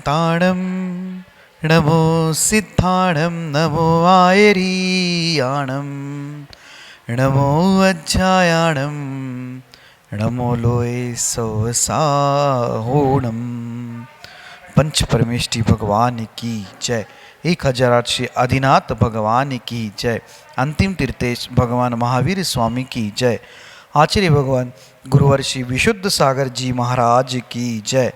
शान्ताणं नमो सिद्धाणं नमो आयरीयाणं नमो अज्जायाणं नमो लोय सवसाहोणम। पंच परमेष्ठी भगवान की जय। 1008 श्री आदिनाथ भगवान की जय। अंतिम तीर्थेश भगवान महावीर स्वामी की जय। आचार्य भगवान गुरुवर्षि विशुद्ध सागर जी महाराज की जय।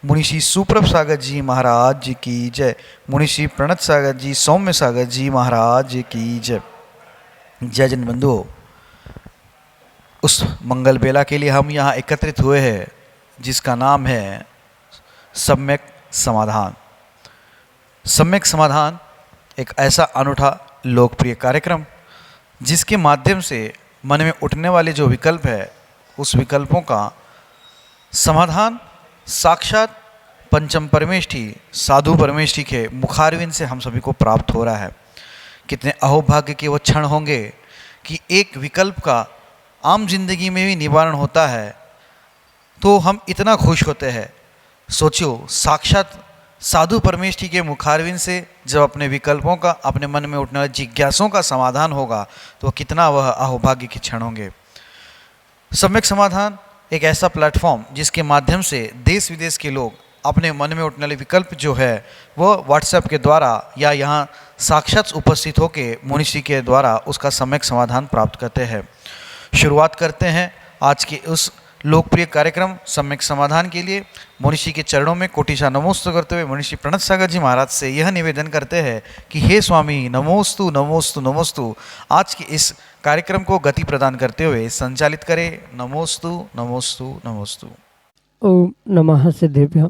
मुनिषि सुप्रभ सागर जी महाराज की जय। मुनिषि प्रणत सागर जी सौम्य सागर जी महाराज की जय। जय जन बंधुओं, उस मंगल बेला के लिए हम यहाँ एकत्रित हुए हैं जिसका नाम है सम्यक समाधान। सम्यक समाधान एक ऐसा अनूठा लोकप्रिय कार्यक्रम जिसके माध्यम से मन में उठने वाले जो विकल्प है उस विकल्पों का समाधान साक्षात पंचम परमेष्ठी साधु परमेष्ठी के मुखारविंद से हम सभी को प्राप्त हो रहा है। कितने अहोभाग्य के वो क्षण होंगे कि एक विकल्प का आम जिंदगी में भी निवारण होता है तो हम इतना खुश होते हैं। सोचियो, साक्षात साधु परमेष्ठी के मुखारविंद से जब अपने विकल्पों का, अपने मन में उठने वाली जिज्ञासों का समाधान होगा तो कितना वह अहोभाग्य के क्षण होंगे। सम्यक समाधान एक ऐसा प्लेटफॉर्म जिसके माध्यम से देश विदेश के लोग अपने मन में उठने वाले विकल्प जो है वो व्हाट्सएप के द्वारा या यहाँ साक्षात उपस्थित होकर मुनिषि के द्वारा उसका सम्यक समाधान प्राप्त करते हैं। शुरुआत करते हैं आज के उस लोकप्रिय कार्यक्रम सम्यक समाधान के लिए। मुनिषि के चरणों में कोटिशा नमोस्तु करते हुए मुनिषि प्रणत सागर जी महाराज से यह निवेदन करते हैं कि हे स्वामी नमोस्तु नमोस्तु नमोस्तु। आज के इस कार्यक्रम को गति प्रदान करते हुए संचालित करें। नमोस्तु नमोस्तु नमोस्तु। ओम नमः सिद्धेभ्यः।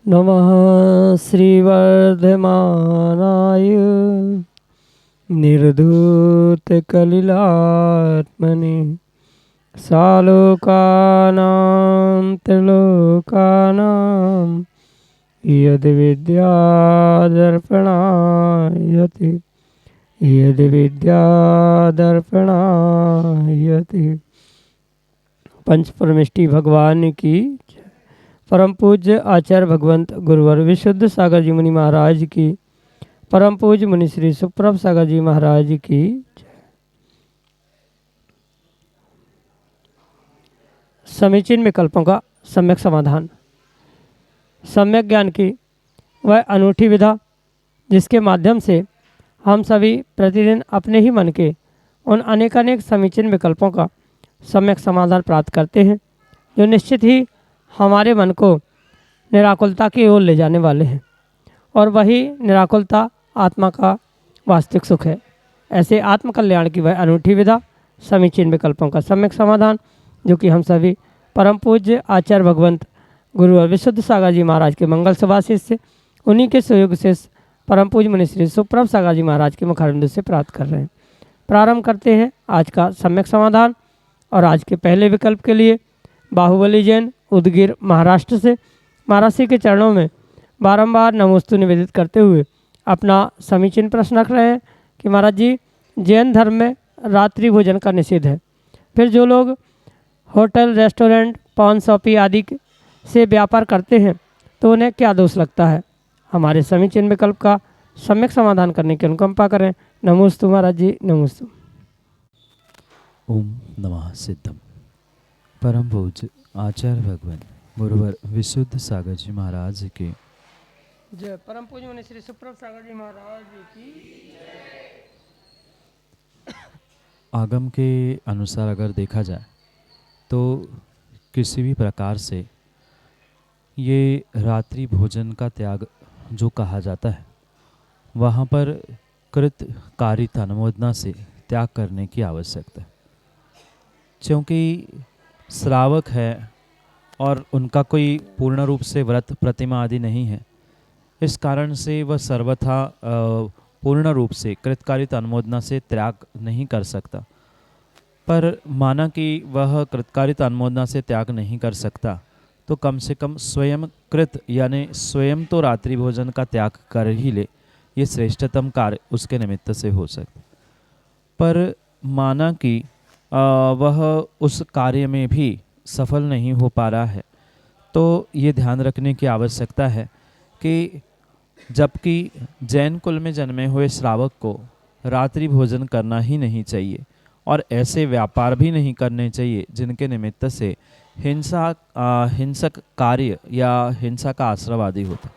नमः श्रीवर्धमानाय निर्धूतकलिलात्मने सालोकानां त्रिलोकानां यद्विद्यादर्पणायते यद्विद्यादर्पणायते। पंच परमेष्ठी भगवान की जय। परम पूज्य आचार्य भगवंत गुरुवर विशुद्ध सागर जी मुनि महाराज की, परम पूज्य मुनि श्री सुप्रभ सागर जी महाराज की जय। समीचीन विकल्पों का सम्यक समाधान। सम्यक ज्ञान की वह अनूठी विधा जिसके माध्यम से हम सभी प्रतिदिन अपने ही मन के उन अनेकानेक समीचीन विकल्पों का सम्यक समाधान प्राप्त करते हैं जो निश्चित ही हमारे मन को निराकुलता की ओर ले जाने वाले हैं और वही निराकुलता आत्मा का वास्तविक सुख है। ऐसे आत्मकल्याण की वह अनूठी विधा समीचीन विकल्पों का सम्यक समाधान जो कि हम सभी परम पूज्य आचार्य भगवंत गुरु और विशुद्ध सागर जी महाराज के मंगल सुभाषित से, उन्हीं के सहयोग से परम पूज्य मुनि श्री सुप्रभ सागर जी महाराज के मुखारविंद से प्राप्त कर रहे हैं। प्रारंभ करते हैं आज का सम्यक समाधान। और आज के पहले विकल्प के लिए बाहुबली जैन उदगीर महाराष्ट्र से महाराष्ट्र के चरणों में बारंबार नमोस्तु निवेदित करते हुए अपना समीचीन प्रश्न रख रहे हैं कि महाराज जी, जैन धर्म में रात्रि भोजन का निषेध है, फिर जो लोग होटल रेस्टोरेंट पान शॉपी आदि से व्यापार करते हैं तो उन्हें क्या दोष लगता है। हमारे समीचीन विकल्प का सम्यक समाधान करने की अनुकंपा करें। नमोस्तु महाराज जी, नमोस्तु। ओम नमः सिद्धम। परम पूज्य आचार्य भगवान गुरुवर विशुद्ध सागर जी महाराज की जय। परम पूज्य मुनि श्री सुप्रभ सागर जी महाराज की। आगम के अनुसार अगर देखा जाए तो किसी भी प्रकार से ये रात्रि भोजन का त्याग जो कहा जाता है वहाँ पर कृत कारित अनुमोदना से त्याग करने की आवश्यकता है, क्योंकि श्रावक है और उनका कोई पूर्ण रूप से व्रत प्रतिमा आदि नहीं है। इस कारण से वह सर्वथा पूर्ण रूप से कृतकारित अनुमोदना से त्याग नहीं कर सकता। पर माना कि वह कृतकारित अनुमोदना से त्याग नहीं कर सकता तो कम से कम स्वयं कृत यानी स्वयं तो रात्रि भोजन का त्याग कर ही ले, ये श्रेष्ठतम कार्य उसके निमित्त से हो सकता। पर माना कि वह उस कार्य में भी सफल नहीं हो पा रहा है तो ये ध्यान रखने की आवश्यकता है कि जबकि जैन कुल में जन्मे हुए श्रावक को रात्रि भोजन करना ही नहीं चाहिए और ऐसे व्यापार भी नहीं करने चाहिए जिनके निमित्त से हिंसक कार्य या हिंसा का आश्रय आदि होता।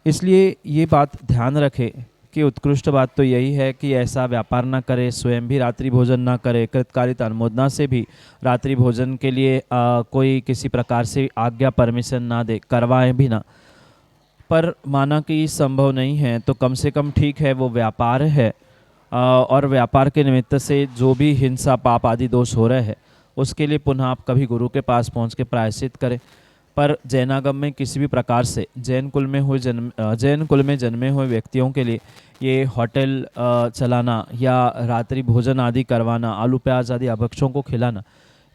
इसलिए ये बात ध्यान रखें कि उत्कृष्ट बात तो यही है कि ऐसा व्यापार ना करे, स्वयं भी रात्रि भोजन ना करे, कृतकालित अनुमोदना से भी रात्रि भोजन के लिए कोई किसी प्रकार से आज्ञा परमिशन ना दे, करवाए भी ना। पर माना कि संभव नहीं है तो कम से कम ठीक है, वो व्यापार है और व्यापार के निमित्त से जो भी हिंसा पाप आदि दोष हो रहे हैं उसके लिए पुनः आप कभी गुरु के पास पहुंच के प्रायश्चित करें। पर जैनागम में किसी भी प्रकार से जैन कुल में जन्मे हुए व्यक्तियों के लिए ये होटल चलाना या रात्रि भोजन आदि करवाना, आलू प्याज आदि अभक्षों को खिलाना,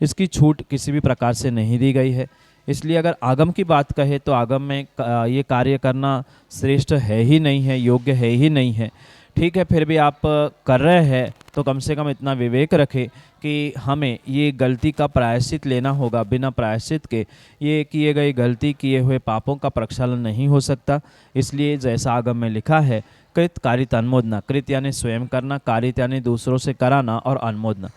इसकी छूट किसी भी प्रकार से नहीं दी गई है। इसलिए अगर आगम की बात कहे तो आगम में ये कार्य करना श्रेष्ठ है ही नहीं है, योग्य है ही नहीं है। ठीक है, फिर भी आप कर रहे हैं तो कम से कम इतना विवेक रखें कि हमें ये गलती का प्रायश्चित लेना होगा। बिना प्रायश्चित के ये किए गए गलती, किए हुए पापों का प्रक्षालन नहीं हो सकता। इसलिए जैसा आगम में लिखा है, कृत कारित अनुमोदना, कृत यानी स्वयं करना, कारित यानी दूसरों से कराना और अनुमोदना।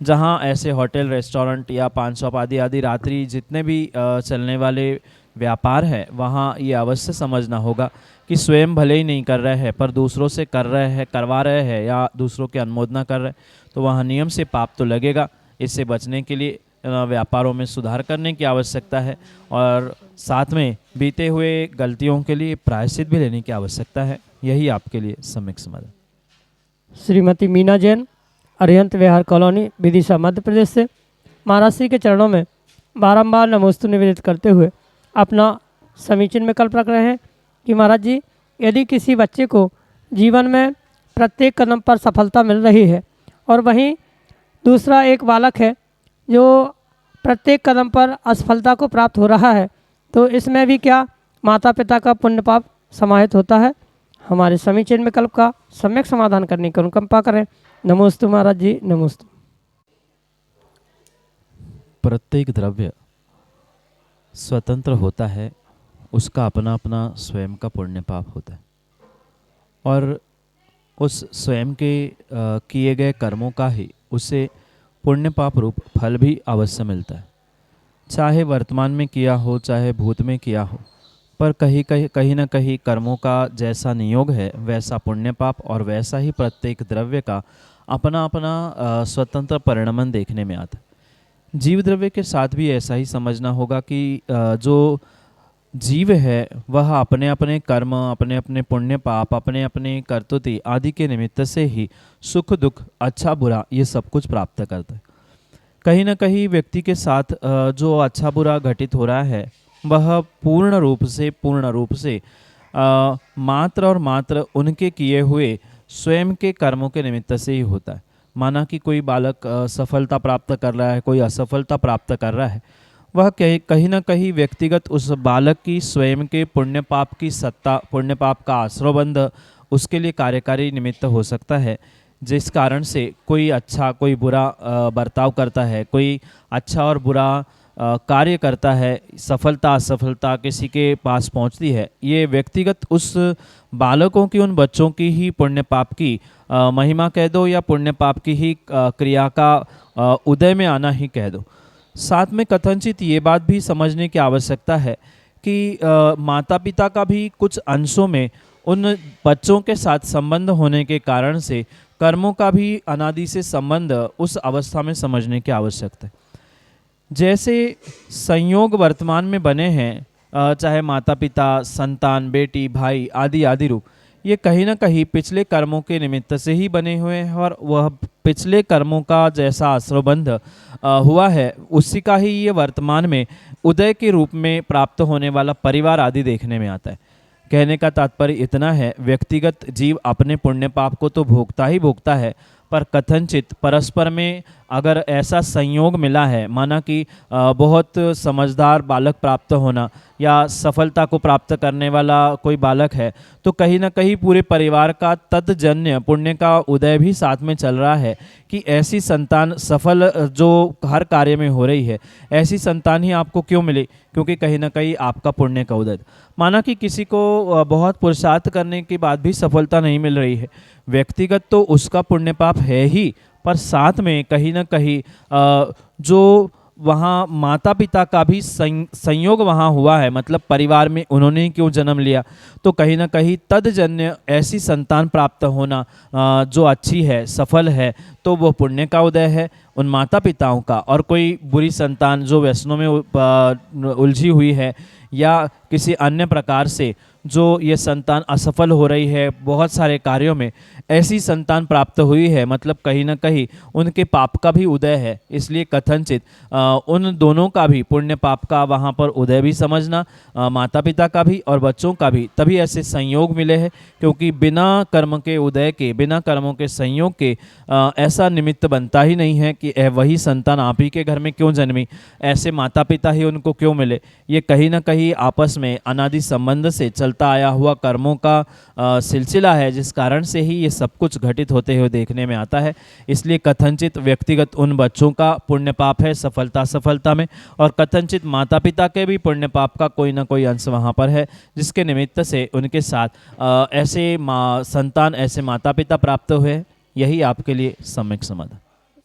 जहाँ ऐसे होटल, रेस्टोरेंट या पान शॉप आदि रात्रि जितने भी चलने वाले व्यापार है, वहाँ ये अवश्य समझना होगा कि स्वयं भले ही नहीं कर रहे हैं पर दूसरों से कर रहे हैं, करवा रहे हैं या दूसरों की अनुमोदना कर रहे हैं, तो वहाँ नियम से पाप तो लगेगा। इससे बचने के लिए व्यापारों में सुधार करने की आवश्यकता है और साथ में बीते हुए गलतियों के लिए प्रायश्चित भी लेने की आवश्यकता है। यही आपके लिए सम्यक समाधान। श्रीमती मीना जैन, अरिहंत विहार कॉलोनी, विदिशा, मध्य प्रदेश से महाराज श्री के चरणों में बारंबार नमोस्तु निवेदित करते हुए अपना समीचीन विकल्प रख रहे हैं कि महाराज जी, यदि किसी बच्चे को जीवन में प्रत्येक कदम पर सफलता मिल रही है और वहीं दूसरा एक बालक है जो प्रत्येक कदम पर असफलता को प्राप्त हो रहा है, तो इसमें भी क्या माता पिता का पुण्य पाप समाहित होता है? हमारे समीचीन विकल्प का सम्यक समाधान करने की अनुकंपा करें। नमोस्तु महाराज जी, नमोस्तु। प्रत्येक द्रव्य स्वतंत्र होता है, उसका अपना अपना स्वयं का पुण्य पाप होता है और उस स्वयं के किए गए कर्मों का ही उसे पुण्य पाप रूप फल भी अवश्य मिलता है। चाहे वर्तमान में किया हो, चाहे भूत में किया हो, पर कहीं न कहीं कर्मों का जैसा नियोग है वैसा पुण्य पाप और वैसा ही प्रत्येक द्रव्य का अपना अपना स्वतंत्र परिणमन देखने में आता है। जीव द्रव्य के साथ भी ऐसा ही समझना होगा कि जो जीव है वह अपने अपने कर्म, अपने अपने पुण्य पाप, अपने अपने कर्तुति आदि के निमित्त से ही सुख दुख, अच्छा बुरा ये सब कुछ प्राप्त करता है। कहीं न कहीं व्यक्ति के साथ जो अच्छा बुरा घटित हो रहा है वह पूर्ण रूप से मात्र और मात्र उनके किए हुए स्वयं के कर्मों के निमित्त से ही होता है। माना कि कोई बालक सफलता प्राप्त कर रहा है, कोई असफलता प्राप्त कर रहा है, वह कहीं न कहीं व्यक्तिगत उस बालक की स्वयं के पुण्य पाप की सत्ता, पुण्य पाप का आश्रयबंध उसके लिए कार्यकारी निमित्त हो सकता है, जिस कारण से कोई अच्छा कोई बुरा बर्ताव करता है, कोई अच्छा और बुरा कार्य करता है, सफलता असफलता किसी के पास पहुंचती है। ये व्यक्तिगत उस बालकों की, उन बच्चों की ही पुण्य पाप की महिमा कह दो या पुण्य पाप की ही क्रिया का उदय में आना ही कह दो। साथ में कथनचित ये बात भी समझने की आवश्यकता है कि माता पिता का भी कुछ अंशों में उन बच्चों के साथ संबंध होने के कारण से कर्मों का भी अनादि से संबंध उस अवस्था में समझने की आवश्यकता है। जैसे संयोग वर्तमान में बने हैं, चाहे माता पिता, संतान, बेटी, भाई आदि आदि रूप, ये कहीं ना कहीं पिछले कर्मों के निमित्त से ही बने हुए हैं और वह पिछले कर्मों का जैसा आश्रयबंध हुआ है उसी का ही ये वर्तमान में उदय के रूप में प्राप्त होने वाला परिवार आदि देखने में आता है। कहने का तात्पर्य इतना है, व्यक्तिगत जीव अपने पुण्य पाप को तो भोगता ही भोगता है, पर कथनचित परस्पर में अगर ऐसा संयोग मिला है, माना कि बहुत समझदार बालक प्राप्त होना या सफलता को प्राप्त करने वाला कोई बालक है, तो कहीं ना कहीं पूरे परिवार का तत्जन्य पुण्य का उदय भी साथ में चल रहा है कि ऐसी संतान सफल जो हर कार्य में हो रही है, ऐसी संतान ही आपको क्यों मिले, क्योंकि कहीं ना कहीं आपका पुण्य का उदय। माना कि किसी को बहुत पुरुषार्थ करने के बाद भी सफलता नहीं मिल रही है, व्यक्तिगत तो उसका पुण्य पाप है ही, पर साथ में कहीं ना कहीं जो वहाँ माता पिता का भी संयोग वहाँ हुआ है, मतलब परिवार में उन्होंने ही क्यों जन्म लिया, तो कहीं ना कहीं तदजन्य ऐसी संतान प्राप्त होना जो अच्छी है, सफल है, तो वो पुण्य का उदय है उन माता पिताओं का। और कोई बुरी संतान जो व्यसनों में उलझी हुई है या किसी अन्य प्रकार से जो ये संतान असफल हो रही है बहुत सारे कार्यों में, ऐसी संतान प्राप्त हुई है, मतलब कहीं ना कहीं उनके पाप का भी उदय है। इसलिए कथनचित उन दोनों का भी पुण्य पाप का वहाँ पर उदय भी समझना, माता पिता का भी और बच्चों का भी, तभी ऐसे संयोग मिले हैं। क्योंकि बिना कर्म के उदय के, बिना कर्मों के संयोग के ऐसा निमित्त बनता ही नहीं है कि वही संतान आप ही के घर में क्यों जन्मी, ऐसे माता पिता ही उनको क्यों मिले। ये कहीं ना कहीं आपस में अनादि संबंध से चलता आया हुआ कर्मों का सिलसिला है, जिस कारण से ही ये सब कुछ घटित होते हुए देखने में आता है। इसलिए कथनचित व्यक्तिगत उन बच्चों का पुण्य पाप है सफलता सफलता में, और कथनचित माता पिता के भी पुण्य पाप का कोई ना कोई अंश वहाँ पर है, जिसके निमित्त से उनके साथ ऐसे संतान, ऐसे माता पिता प्राप्त हुए। यही आपके लिए सम्यक समाधान।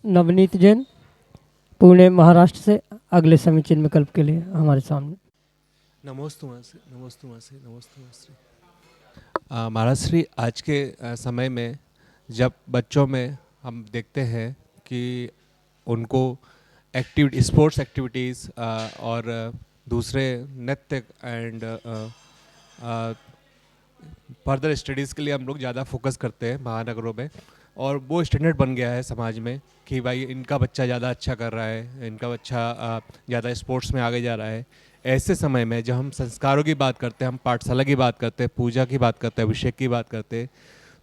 नवनीत जैन, पुणे महाराष्ट्र से अगले समीचीन विकल्प के लिए हमारे सामने। नमोस्तु महाश्री। महाराज श्री, आज के समय में जब बच्चों में हम देखते हैं कि उनको स्पोर्ट्स एक्टिविटीज़ और दूसरे नृत्य एंड फर्दर स्टडीज़ के लिए हम लोग ज़्यादा फोकस करते हैं महानगरों में, और वो स्टैंडर्ड बन गया है समाज में कि भाई इनका बच्चा ज़्यादा अच्छा कर रहा है, इनका बच्चा ज़्यादा स्पोर्ट्स में आगे जा रहा है। ऐसे समय में जब हम संस्कारों की बात करते हैं, हम पाठशाला की बात करते हैं, पूजा की बात करते हैं, अभिषेक की बात करते हैं,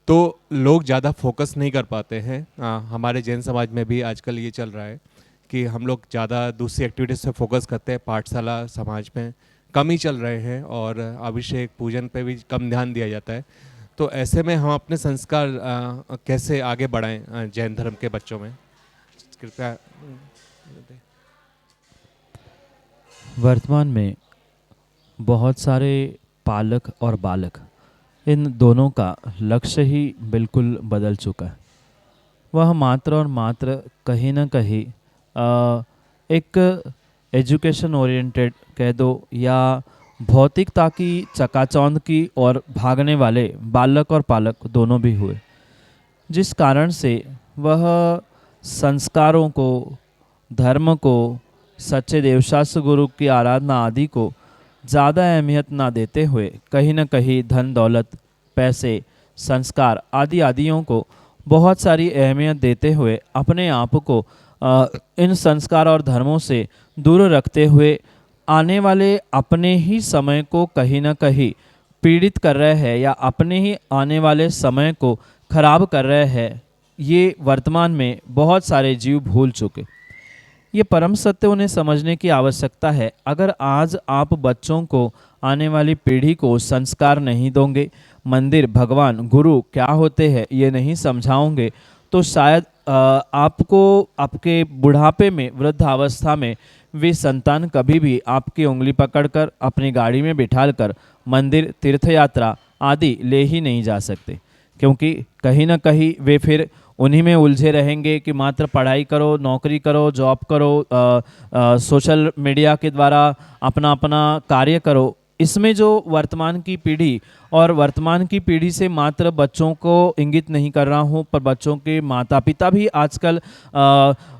तो लोग ज़्यादा फोकस नहीं कर पाते हैं। हमारे जैन समाज में भी आजकल ये चल रहा है कि हम लोग ज़्यादा दूसरी एक्टिविटीज़ पे फोकस करते हैं, पाठशाला समाज में कम ही चल रहे हैं, और अभिषेक पूजन पे भी कम ध्यान दिया जाता है। तो ऐसे में हम अपने संस्कार कैसे आगे बढ़ाएं जैन धर्म के बच्चों में, कृपया। वर्तमान में बहुत सारे पालक और बालक, इन दोनों का लक्ष्य ही बिल्कुल बदल चुका है। वह मात्र और मात्र कहीं ना कहीं एक एजुकेशन ओरिएंटेड कह दो या भौतिकता की चकाचौंध की और भागने वाले बालक और पालक दोनों भी हुए, जिस कारण से वह संस्कारों को, धर्म को, सच्चे देवशास्त्र गुरु की आराधना आदि को ज़्यादा अहमियत ना देते हुए कहीं ना कहीं धन दौलत, पैसे, संस्कार आदि आदियों को बहुत सारी अहमियत देते हुए अपने आप को इन संस्कार और धर्मों से दूर रखते हुए आने वाले अपने ही समय को कहीं ना कहीं पीड़ित कर रहे हैं या अपने ही आने वाले समय को खराब कर रहे हैं। ये वर्तमान में बहुत सारे जीव भूल चुके। ये परम सत्य उन्हें समझने की आवश्यकता है। अगर आज आप बच्चों को, आने वाली पीढ़ी को संस्कार नहीं दोगे, मंदिर, भगवान, गुरु क्या होते हैं ये नहीं समझाओगे, तो शायद आपको आपके बुढ़ापे में, वृद्धावस्था में वे संतान कभी भी आपकी उंगली पकड़कर अपनी गाड़ी में बिठाकर मंदिर, तीर्थयात्रा आदि ले ही नहीं जा सकते, क्योंकि कहीं ना कहीं वे फिर उन्हीं में उलझे रहेंगे कि मात्र पढ़ाई करो, नौकरी करो, जॉब करो, सोशल मीडिया के द्वारा अपना अपना कार्य करो। इसमें जो वर्तमान की पीढ़ी, और वर्तमान की पीढ़ी से मात्र बच्चों को इंगित नहीं कर रहा हूँ, पर बच्चों के माता पिता भी आजकल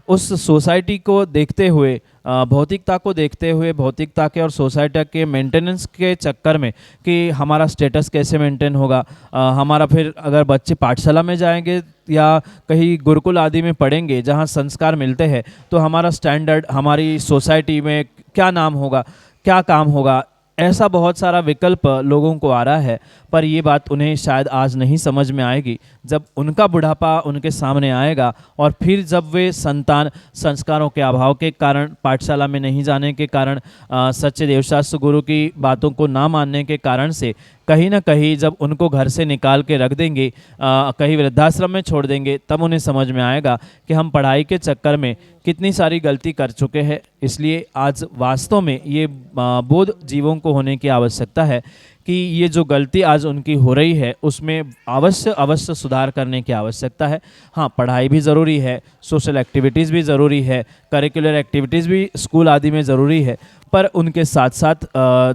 उस सोसाइटी को देखते हुए, भौतिकता को देखते हुए, भौतिकता के और सोसाइटी के मेंटेनेंस के चक्कर में कि हमारा स्टेटस कैसे मेंटेन होगा, हमारा फिर अगर बच्चे पाठशाला में जाएंगे या कहीं गुरुकुल आदि में पढ़ेंगे जहाँ संस्कार मिलते हैं, तो हमारा स्टैंडर्ड, हमारी सोसाइटी में क्या नाम होगा, क्या काम होगा, ऐसा बहुत सारा विकल्प लोगों को आ रहा है, पर ये बात उन्हें शायद आज नहीं समझ में आएगी। जब उनका बुढ़ापा उनके सामने आएगा और फिर जब वे संतान संस्कारों के अभाव के कारण, पाठशाला में नहीं जाने के कारण, सच्चे देवशास्त्र गुरु की बातों को ना मानने के कारण से कहीं ना कहीं जब उनको घर से निकाल के रख देंगे, कहीं वृद्धाश्रम में छोड़ देंगे, तब उन्हें समझ में आएगा कि हम पढ़ाई के चक्कर में कितनी सारी गलती कर चुके हैं। इसलिए आज वास्तव में ये बोध जीवों को होने की आवश्यकता है कि ये जो गलती आज उनकी हो रही है उसमें अवश्य सुधार करने की आवश्यकता है। हाँ, पढ़ाई भी ज़रूरी है, सोशल एक्टिविटीज़ भी ज़रूरी है, करिकुलर एक्टिविटीज़ भी स्कूल आदि में ज़रूरी है, पर उनके साथ साथ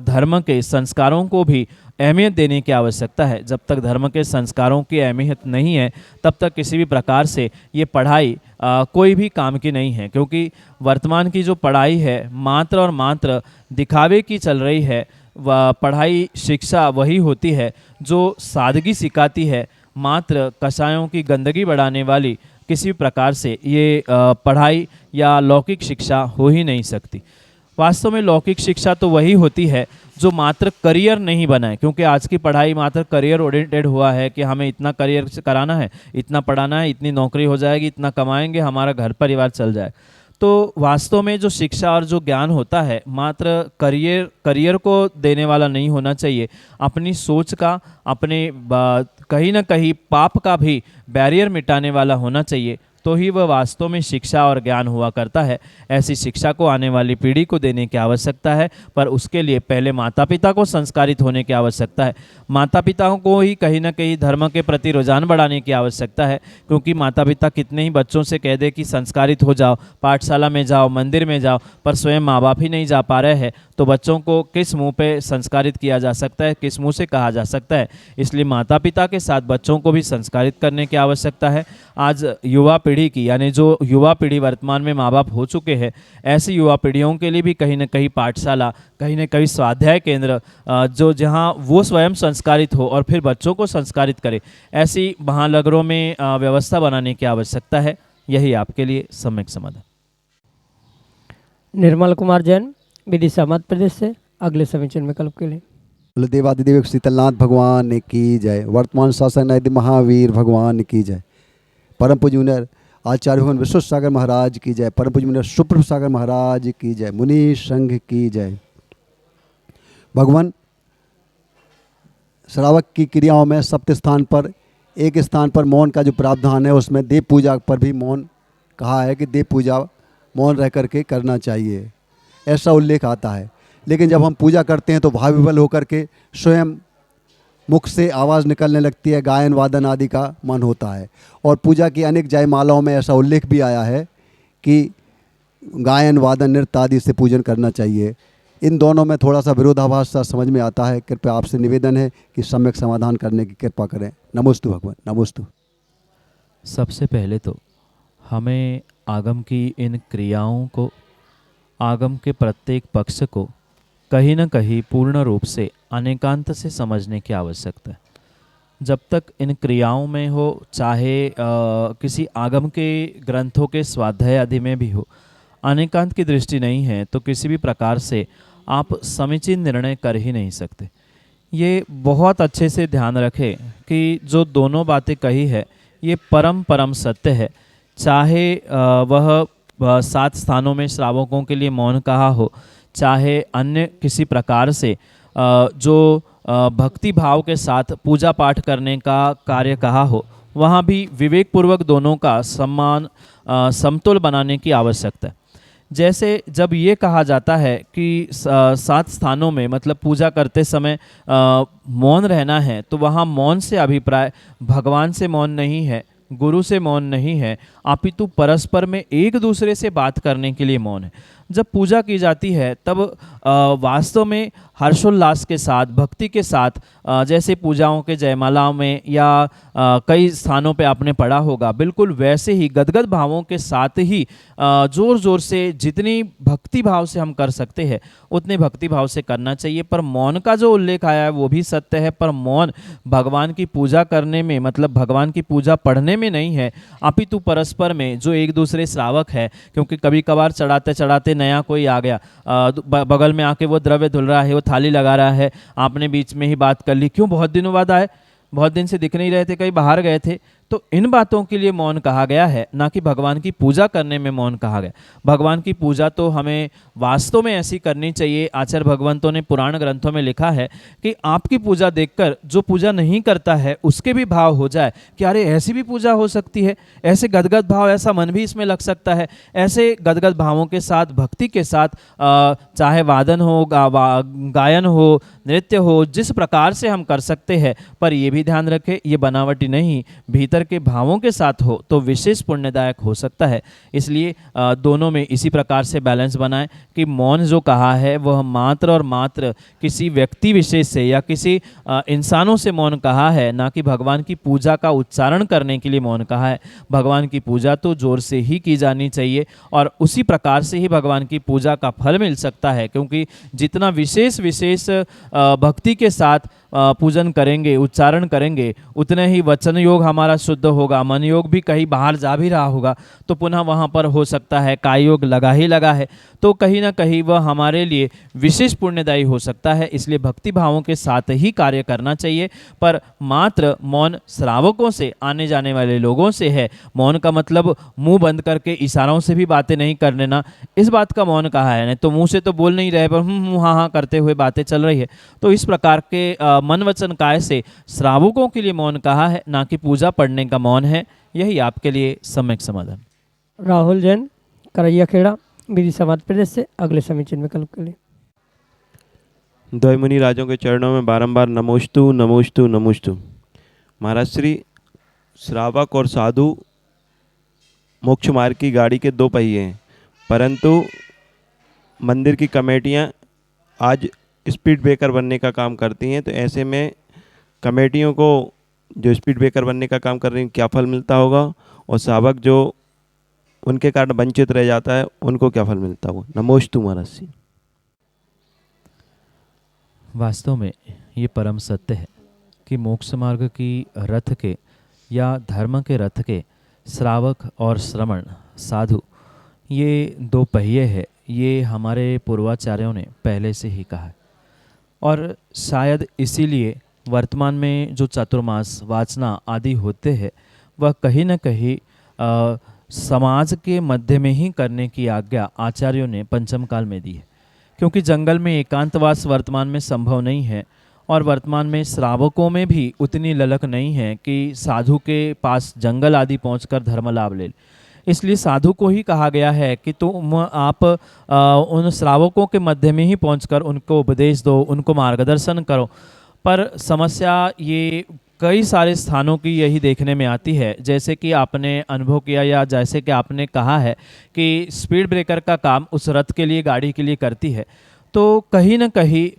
धर्म के संस्कारों को भी अहमियत देने की आवश्यकता है। जब तक धर्म के संस्कारों की अहमियत नहीं है तब तक किसी भी प्रकार से ये पढ़ाई कोई भी काम की नहीं है, क्योंकि वर्तमान की जो पढ़ाई है मात्र और मात्र दिखावे की चल रही है। पढ़ाई शिक्षा वही होती है जो सादगी सिखाती है, मात्र कषायों की गंदगी बढ़ाने वाली किसी प्रकार से ये पढ़ाई या लौकिक शिक्षा हो ही नहीं सकती। वास्तव में लौकिक शिक्षा तो वही होती है जो मात्र करियर नहीं बनाए, क्योंकि आज की पढ़ाई मात्र करियर ओरिएंटेड हुआ है कि हमें इतना करियर कराना है, इतना पढ़ाना है, इतनी नौकरी हो जाएगी, इतना कमाएंगे, हमारा घर परिवार चल जाए। तो वास्तव में जो शिक्षा और जो ज्ञान होता है मात्र करियर को देने वाला नहीं होना चाहिए। अपनी सोच का, अपने कहीं ना कहीं पाप का भी बैरियर मिटाने वाला होना चाहिए, तो ही वह वास्तव में शिक्षा और ज्ञान हुआ करता है। ऐसी शिक्षा को आने वाली पीढ़ी को देने की आवश्यकता है, पर उसके लिए पहले माता पिता को संस्कारित होने की आवश्यकता है। माता पिताओं को ही कहीं ना कहीं धर्म के प्रति रुझान बढ़ाने की आवश्यकता है, क्योंकि माता पिता कितने ही बच्चों से कह दे कि संस्कारित हो जाओ, पाठशाला में जाओ, मंदिर में जाओ, पर स्वयं माँ बाप ही नहीं जा पा रहे हैं, तो बच्चों को किस मुँह पे संस्कारित किया जा सकता है, किस मुँह से कहा जा सकता है। इसलिए माता पिता के साथ बच्चों को भी संस्कारित करने की आवश्यकता है। आज युवा पीढ़ी की, यानी जो युवा पीढ़ी वर्तमान में माँ बाप हो चुके हैं, ऐसी युवा पीढ़ियों के लिए भी कहीं ना कहीं पाठशाला, कहीं ना कहीं स्वाध्याय केंद्र, जो जहाँ वो स्वयं संस्कारित हो और फिर बच्चों को संस्कारित करे, ऐसी महानगरों में व्यवस्था बनाने की आवश्यकता है। यही आपके लिए सम्यक समाधान। निर्मल कुमार जैन, विदिशा मध्य प्रदेश से, अगले समीचीन विकल्प के लिए। देवादिदेव शीतलनाथ भगवान की जय। वर्तमान शासन आदि महावीर भगवान की जय। परम पूज्य मुनिवर आचार्य भगवान विश्व सागर महाराज की जय। परम पूज्य मुनिवर सुप्रभ सागर महाराज की जय। मुनि संघ की जय। भगवान श्रावक की क्रियाओं में सप्त स्थान पर एक स्थान पर मौन का जो प्रावधान है, उसमें देव पूजा पर भी मौन कहा है कि देव पूजा मौन रह करके करना चाहिए, ऐसा उल्लेख आता है। लेकिन जब हम पूजा करते हैं तो भाव विवल होकर के स्वयं मुख से आवाज़ निकलने लगती है, गायन वादन आदि का मन होता है। और पूजा की अनेक जयमालाओं में ऐसा उल्लेख भी आया है कि गायन वादन नृत्य आदि से पूजन करना चाहिए। इन दोनों में थोड़ा सा विरोधाभास सा समझ में आता है। कृपया आपसे निवेदन है कि सम्यक समाधान करने की कृपा करें। नमोस्तु भगवान, नमोस्तु। सबसे पहले तो हमें आगम की इन क्रियाओं को, आगम के प्रत्येक पक्ष को कहीं न कहीं पूर्ण रूप से अनेकांत से समझने की आवश्यकता है। जब तक इन क्रियाओं में हो, चाहे किसी आगम के ग्रंथों के स्वाध्याय आदि में भी हो, अनेकांत की दृष्टि नहीं है तो किसी भी प्रकार से आप समीचीन निर्णय कर ही नहीं सकते। ये बहुत अच्छे से ध्यान रखें कि जो दोनों बातें कही है ये परम सत्य है। चाहे वह 7 स्थानों में श्रावकों के लिए मौन कहा हो, चाहे अन्य किसी प्रकार से जो भक्ति भाव के साथ पूजा पाठ करने का कार्य कहा हो, वहाँ भी विवेक पूर्वक दोनों का सम्मान समतुल बनाने की आवश्यकता है। जैसे जब ये कहा जाता है कि 7 स्थानों में मतलब पूजा करते समय मौन रहना है, तो वहाँ मौन से अभिप्राय भगवान से मौन नहीं है, गुरु से मौन नहीं है, अपितु परस्पर में एक दूसरे से बात करने के लिए मौन है। जब पूजा की जाती है तब वास्तव में हर्षोल्लास के साथ, भक्ति के साथ, जैसे पूजाओं के जयमालाओं में या कई स्थानों पे आपने पढ़ा होगा, बिल्कुल वैसे ही गदगद भावों के साथ ही ज़ोर ज़ोर से जितनी भक्ति भाव से हम कर सकते हैं उतने भक्ति भाव से करना चाहिए। पर मौन का जो उल्लेख आया है वो भी सत्य है, पर मौन भगवान की पूजा करने में, मतलब भगवान की पूजा पढ़ने में नहीं है, अपितु परस्पर में जो एक दूसरे श्रावक है, क्योंकि कभी कभार चढ़ाते चढ़ाते नया कोई आ गया, बगल में आके वो द्रव्य धुल रहा है, वो थाली लगा रहा है, आपने बीच में ही बात कर ली, क्यों बहुत दिनों बाद आए, बहुत दिन से दिख नहीं रहे थे, कहीं बाहर गए थे। तो इन बातों के लिए मौन कहा गया है, ना कि भगवान की पूजा करने में मौन कहा गया। भगवान की पूजा तो हमें वास्तव में ऐसी करनी चाहिए। आचार्य भगवंतों ने पुराण ग्रंथों में लिखा है कि आपकी पूजा देखकर जो पूजा नहीं करता है उसके भी भाव हो जाए कि अरे ऐसी भी पूजा हो सकती है, ऐसे गदगद भाव, ऐसा मन भी इसमें लग सकता है। ऐसे गदगद भावों के साथ, भक्ति के साथ, चाहे वादन हो, गायन हो, नृत्य हो, जिस प्रकार से हम कर सकते हैं, पर ये भी ध्यान रखें ये बनावटी नहीं, भीतर के भावों के साथ हो तो विशेष पुण्यदायक हो सकता है। इसलिए दोनों में इसी प्रकार से बैलेंस बनाएं कि मौन जो कहा है वह मात्र और मात्र किसी व्यक्ति विशेष से या किसी इंसानों से मौन कहा है, ना कि भगवान की पूजा का उच्चारण करने के लिए मौन कहा है। भगवान की पूजा तो जोर से ही की जानी चाहिए और उसी प्रकार से ही भगवान की पूजा का फल मिल सकता है, क्योंकि जितना विशेष भक्ति के साथ पूजन करेंगे, उच्चारण करेंगे, उतने ही वचन योग हमारा शुद्ध होगा। मन योग भी कहीं बाहर जा भी रहा होगा तो पुनः वहाँ पर हो सकता है काय योग लगा ही लगा है, तो कहीं ना कहीं वह हमारे लिए विशेष पुण्यदायी हो सकता है। इसलिए भक्ति भावों के साथ ही कार्य करना चाहिए, पर मात्र मौन श्रावकों से, आने जाने वाले लोगों से है। मौन का मतलब मुंह बंद करके इशारों से भी बातें नहीं कर लेना, इस बात का मौन कहा है। नहीं तो मुंह से तो बोल नहीं रहे पर हाँ हाँ करते हुए बातें चल रही है, तो इस प्रकार के मन वचन काय से श्रावकों के लिए मौन कहा है, ना कि पूजा पढ़ने का मौन है। यही आपके लिए सम्यक समाधान। राहुल जैन, करैया खेड़ा, विधि समाज प्रदेश से अगले समीचीन विकल्प के लिए। द्वैमुनि राजों के चरणों में बारंबार नमोस्तु नमोस्तु नमोस्तु। महाराज श्री, श्रावक और साधु मोक्ष मार्ग की गाड़ी के दो पहिए हैं, परंतु मंदिर की कमेटियां आज स्पीड ब्रेकर बनने का काम करती हैं, तो ऐसे में कमेटियों को जो स्पीड ब्रेकर बनने का काम कर रही हैं क्या फल मिलता होगा, और श्रावक जो उनके कारण वंचित रह जाता है उनको क्या फल मिलता होगा। नमोस्तु महाराज जी। वास्तव में ये परम सत्य है कि मोक्ष मार्ग की रथ के या धर्म के रथ के श्रावक और श्रमण साधु ये दो पहिए है, ये हमारे पूर्वाचार्यों ने पहले से ही कहा है। और शायद इसीलिए वर्तमान में जो चातुर्मास वाचना आदि होते हैं वह कहीं न कहीं समाज के मध्य में ही करने की आज्ञा आचार्यों ने पंचम काल में दी है, क्योंकि जंगल में एकांतवास वर्तमान में संभव नहीं है और वर्तमान में श्रावकों में भी उतनी ललक नहीं है कि साधु के पास जंगल आदि पहुंचकर धर्म लाभ ले। इसलिए साधु को ही कहा गया है कि तुम आप उन श्रावकों के मध्य में ही पहुंचकर उनको उपदेश दो, उनको मार्गदर्शन करो। पर समस्या ये कई सारे स्थानों की यही देखने में आती है, जैसे कि आपने अनुभव किया या जैसे कि आपने कहा है कि स्पीड ब्रेकर का काम उस रथ के लिए, गाड़ी के लिए करती है, तो कहीं ना कहीं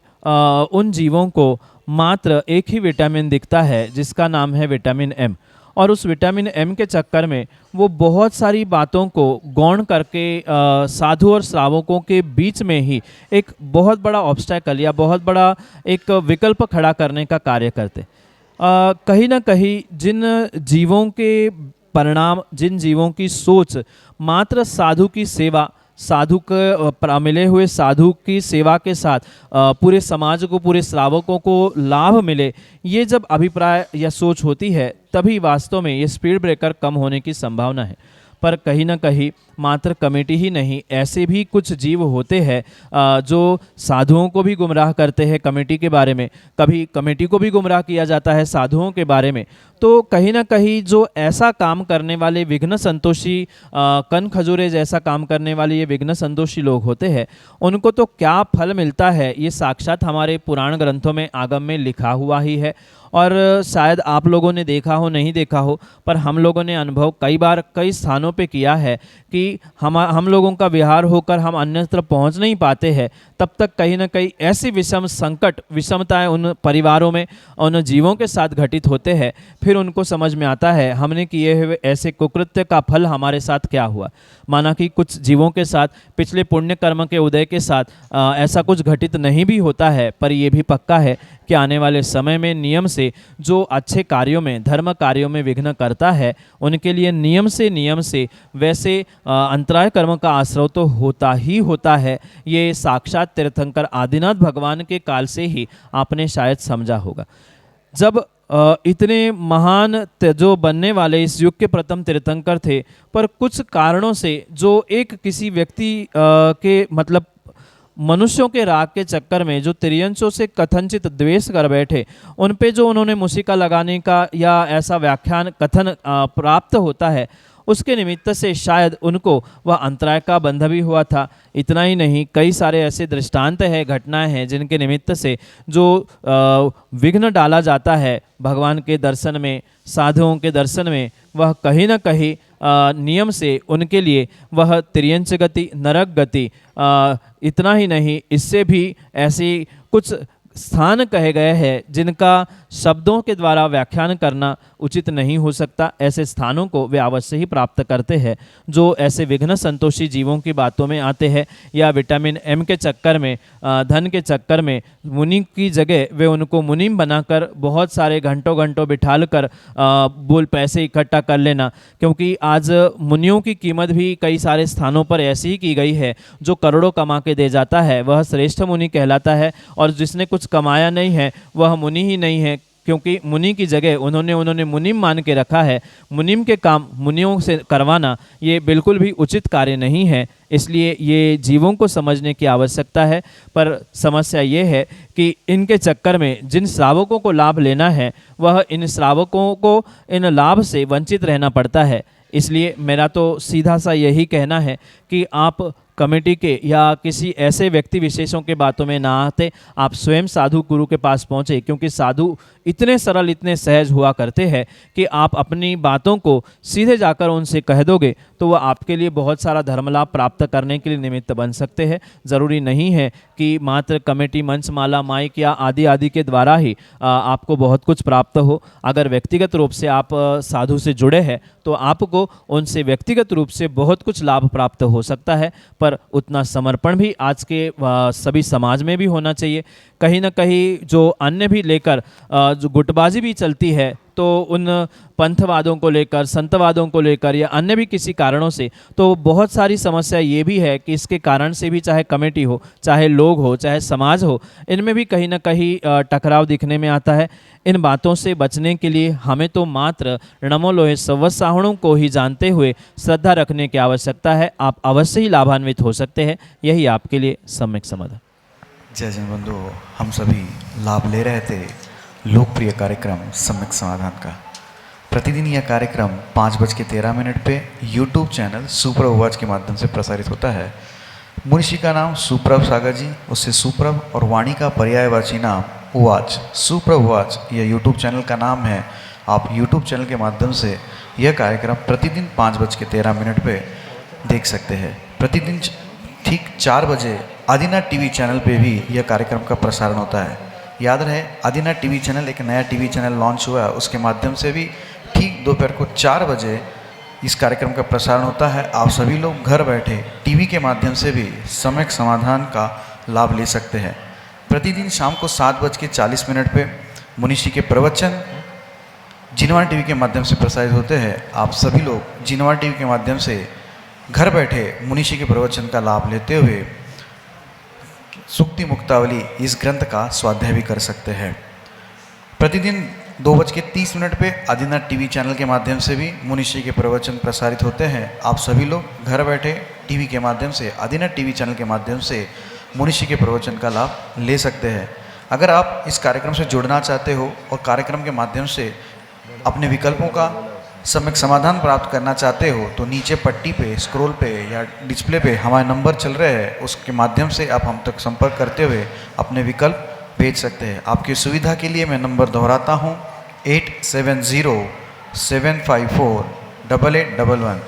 उन जीवों को मात्र एक ही विटामिन दिखता है जिसका नाम है विटामिन एम, और उस विटामिन एम के चक्कर में वो बहुत सारी बातों को गौण करके साधु और श्रावकों के बीच में ही एक बहुत बड़ा ऑब्स्टैकल या बहुत बड़ा एक विकल्प खड़ा करने का कार्य करते। कहीं ना कहीं जिन जीवों के परिणाम, जिन जीवों की सोच मात्र साधु की सेवा, साधु के मिले हुए साधु की सेवा के साथ पूरे समाज को, पूरे श्रावकों को लाभ मिले, ये जब अभिप्राय या सोच होती है तभी वास्तव में ये स्पीड ब्रेकर कम होने की संभावना है। पर कहीं ना कहीं मात्र कमेटी ही नहीं, ऐसे भी कुछ जीव होते हैं जो साधुओं को भी गुमराह करते हैं कमेटी के बारे में, कभी कमेटी को भी गुमराह किया जाता है साधुओं के बारे में। तो कहीं ना कहीं जो ऐसा काम करने वाले विघ्न संतोषी, कन खजूरे जैसा काम करने वाले ये विघ्न संतोषी लोग होते हैं, उनको तो क्या फल मिलता है ये साक्षात हमारे पुराण ग्रंथों में, आगम में लिखा हुआ ही है। और शायद आप लोगों ने देखा हो, नहीं देखा हो, पर हम लोगों ने अनुभव कई बार कई स्थानों पे किया है कि हम लोगों का विहार होकर हम अन्यत्र पहुंच नहीं पाते हैं, तब तक कहीं ना कहीं ऐसी विषम संकट, विषमताएं उन परिवारों में, उन जीवों के साथ घटित होते हैं। फिर उनको समझ में आता है हमने किए हुए ऐसे कुकृत्य का फल हमारे साथ क्या हुआ। माना कि कुछ जीवों के साथ पिछले पुण्य कर्म के उदय के साथ ऐसा कुछ घटित नहीं भी होता है, पर यह भी पक्का है कि आने वाले समय में नियम से जो अच्छे कार्यों में, धर्म कार्यों में विघ्न करता है, उनके लिए नियम से वैसे अंतराय कर्म का आश्रय तो होता ही होता है। ये साक्षात तीर्थंकर आदिनाथ भगवान के काल से ही आपने शायद समझा होगा। जब इतने महान जो बनने वाले इस युग के प्रथम तीर्थंकर थे, पर कुछ कारणों से जो एक किसी व्यक्ति के मतलब मनुष्यों के राग के चक्कर में जो तिर्यंचों से कथनचित द्वेष कर बैठे, उन पे जो उन्होंने मुसिका लगाने का या ऐसा व्याख्यान कथन प्राप्त होता है, उसके निमित्त से शायद उनको वह अंतराय का बंध भी हुआ था। इतना ही नहीं, कई सारे ऐसे दृष्टांत हैं, घटनाएं हैं जिनके निमित्त से जो विघ्न डाला जाता है भगवान के दर्शन में, साधुओं के दर्शन में, वह कहीं न कहीं नियम से उनके लिए वह तिर्यंच गति, नरक गति, इतना ही नहीं, इससे भी ऐसी कुछ स्थान कहे गए हैं जिनका शब्दों के द्वारा व्याख्यान करना उचित नहीं हो सकता। ऐसे स्थानों को वे अवश्य ही प्राप्त करते हैं जो ऐसे विघ्न संतोषी जीवों की बातों में आते हैं, या विटामिन एम के चक्कर में, धन के चक्कर में मुनि की जगह वे उनको मुनीम बनाकर बहुत सारे घंटों घंटों बिठाल कर बोल पैसे इकट्ठा कर लेना। क्योंकि आज मुनियों की कीमत भी कई सारे स्थानों पर ऐसी ही की गई है, जो करोड़ों कमा के दे जाता है वह श्रेष्ठ मुनि कहलाता है, और जिसने कुछ कमाया नहीं है वह मुनि ही नहीं है, क्योंकि मुनि की जगह उन्होंने मुनीम मान के रखा है। मुनीम के काम मुनियों से करवाना ये बिल्कुल भी उचित कार्य नहीं है। इसलिए ये जीवों को समझने की आवश्यकता है। पर समस्या ये है कि इनके चक्कर में जिन श्रावकों को लाभ लेना है, वह इन श्रावकों को इन लाभ से वंचित रहना पड़ता है। इसलिए मेरा तो सीधा सा यही कहना है कि आप कमेटी के या किसी ऐसे व्यक्ति विशेषों के बातों में ना आते, आप स्वयं साधु गुरु के पास पहुँचे, क्योंकि साधु इतने सरल, इतने सहज हुआ करते हैं कि आप अपनी बातों को सीधे जाकर उनसे कह दोगे तो वह आपके लिए बहुत सारा धर्म लाभ प्राप्त करने के लिए निमित्त बन सकते हैं। ज़रूरी नहीं है कि मात्र कमेटी, मंचमाला, माइक या आदि आदि के द्वारा ही आपको बहुत कुछ प्राप्त हो। अगर व्यक्तिगत रूप से आप साधु से जुड़े हैं तो आपको उनसे व्यक्तिगत रूप से बहुत कुछ लाभ प्राप्त हो सकता है, पर उतना समर्पण भी आज के सभी समाज में भी होना चाहिए। कहीं ना कहीं जो अन्य भी लेकर जो गुटबाजी भी चलती है, तो उन पंथवादों को लेकर, संतवादों को लेकर या अन्य भी किसी कारणों से, तो बहुत सारी समस्या ये भी है कि इसके कारण से भी चाहे कमेटी हो, चाहे लोग हो, चाहे समाज हो, इनमें भी कहीं ना कहीं टकराव दिखने में आता है। इन बातों से बचने के लिए हमें तो मात्र नमो लोहे सवसाहणों को ही जानते हुए श्रद्धा रखने की आवश्यकता है। आप अवश्य ही लाभान्वित हो सकते हैं। यही आपके लिए सम्यक समाधान। जय जन बंधु, हम सभी लाभ ले रहे थे लोकप्रिय कार्यक्रम सम्यक समाधान का। प्रतिदिन यह कार्यक्रम 5:13 पे यूट्यूब चैनल सुप्रभ उवाच के माध्यम से प्रसारित होता है। मुनिषी का नाम सुप्रभ सागर जी, उससे सुप्रभ और वाणी का पर्यायवाची नाम उवाच, सुप्रभ उवाच यह यूट्यूब चैनल का नाम है। आप यूट्यूब चैनल के माध्यम से यह कार्यक्रम प्रतिदिन 5:13 पे देख सकते हैं। प्रतिदिन ठीक 4 बजे आदिनाथ टीवी चैनल पे भी यह कार्यक्रम का प्रसारण होता है। याद रहे, आदिनाथ टीवी चैनल एक नया टीवी चैनल लॉन्च हुआ है, उसके माध्यम से भी ठीक दोपहर को 4 बजे इस कार्यक्रम का प्रसारण होता है। आप सभी लोग घर बैठे टीवी के माध्यम से भी सम्यक समाधान का लाभ ले सकते हैं। प्रतिदिन शाम को 7:40 पे मुनिषी के प्रवचन जिनवाणी टीवी के माध्यम से प्रसारित होते हैं। आप सभी लोग जिनवाणी टीवी के माध्यम से घर बैठे मुनिषी के प्रवचन का लाभ लेते हुए सुक्ति मुक्तावली इस ग्रंथ का स्वाध्याय भी कर सकते हैं। प्रतिदिन 2:30 पे आदिनाथ टीवी चैनल के माध्यम से भी मुनिषी के प्रवचन प्रसारित होते हैं। आप सभी लोग घर बैठे टीवी के माध्यम से, आदिनाथ टीवी चैनल के माध्यम से मुनिषी के प्रवचन का लाभ ले सकते हैं। अगर आप इस कार्यक्रम से जुड़ना चाहते हो और कार्यक्रम के माध्यम से अपने विकल्पों का सम्यक समाधान प्राप्त करना चाहते हो, तो नीचे पट्टी पे, स्क्रॉल पे या डिस्प्ले पे हमारे नंबर चल रहे हैं, उसके माध्यम से आप हम तक संपर्क करते हुए अपने विकल्प भेज सकते हैं। आपकी सुविधा के लिए मैं नंबर दोहराता हूँ, 8707548811।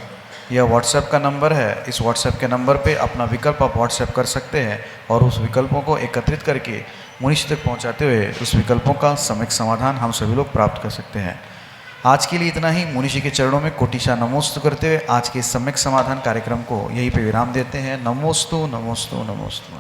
यह व्हाट्सएप का नंबर है। इस व्हाट्सएप के नंबर पे अपना विकल्प आप व्हाट्सएप कर सकते हैं और उस विकल्पों को एकत्रित करके मुनिषी तक पहुँचाते हुए उस विकल्पों का सम्यक समाधान हम सभी लोग प्राप्त कर सकते हैं। आज के लिए इतना ही। मुनिषी के चरणों में कोटिशा नमोस्तु करते हुए आज के सम्यक समाधान कार्यक्रम को यहीं पे विराम देते हैं। नमोस्तु नमोस्तु नमोस्तु।